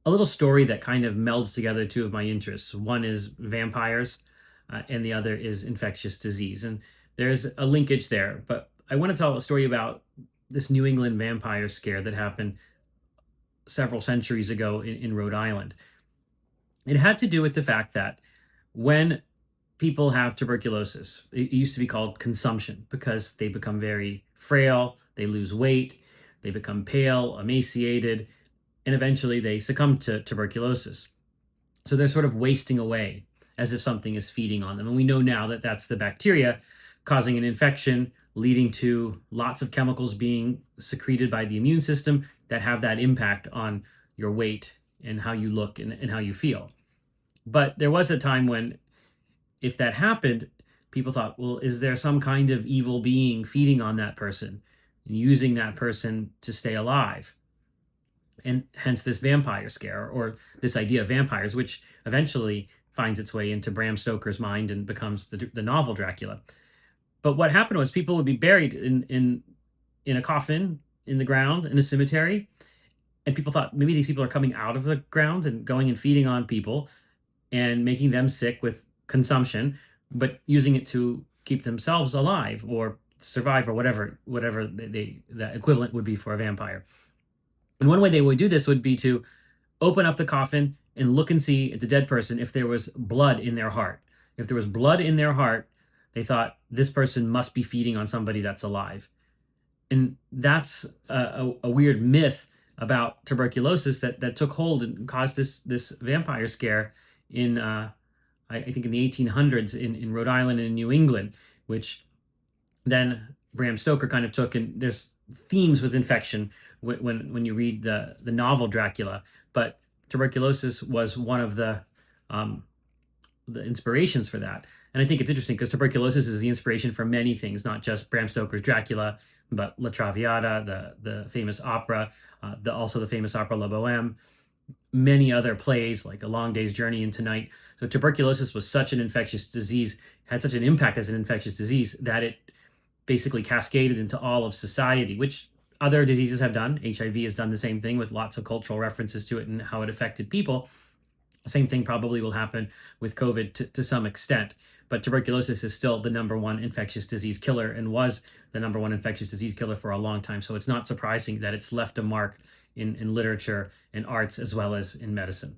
a little story that kind of melds together two of my interests. One is vampires, and the other is infectious disease. And there's a linkage there. But I want to tell a story about this New England vampire scare that happened several centuries ago in Rhode Island. It had to do with the fact that when people have tuberculosis, it used to be called consumption because they become very frail, they lose weight, they become pale, emaciated, and eventually they succumb to tuberculosis. So they're sort of wasting away as if something is feeding on them. And we know now that that's the bacteria causing an infection, leading to lots of chemicals being secreted by the immune system that have that impact on your weight and how you look and how you feel. But there was a time when, if that happened, people thought, well, is there some kind of evil being feeding on that person and using that person to stay alive? And hence this vampire scare or this idea of vampires, which eventually finds its way into Bram Stoker's mind and becomes the novel Dracula. But what happened was people would be buried in a coffin in the ground in a cemetery, and people thought maybe these people are coming out of the ground and going and feeding on people and making them sick with consumption, but using it to keep themselves alive or survive or whatever the equivalent would be for a vampire. And one way they would do this would be to open up the coffin and look and see at the dead person if there was blood in their heart. If there was blood in their heart, they thought this person must be feeding on somebody that's alive. And that's a weird myth about tuberculosis that took hold and caused this vampire scare in I think in the 1800s in Rhode Island and in New England, which then Bram Stoker kind of took, and there's themes with infection when you read the novel Dracula, but tuberculosis was one of um, the inspirations for that. And I think it's interesting because tuberculosis is the inspiration for many things, not just Bram Stoker's Dracula, but La Traviata, the famous opera, also the famous opera La Boheme, many other plays like A Long Day's Journey into Night. So tuberculosis was such an infectious disease, had such an impact as an infectious disease that it basically cascaded into all of society, which other diseases have done. HIV has done the same thing with lots of cultural references to it and how it affected people. Same thing probably will happen with COVID to some extent. But tuberculosis is still the number one infectious disease killer and was the number one infectious disease killer for a long time. So it's not surprising that it's left a mark in literature and arts as well as in medicine.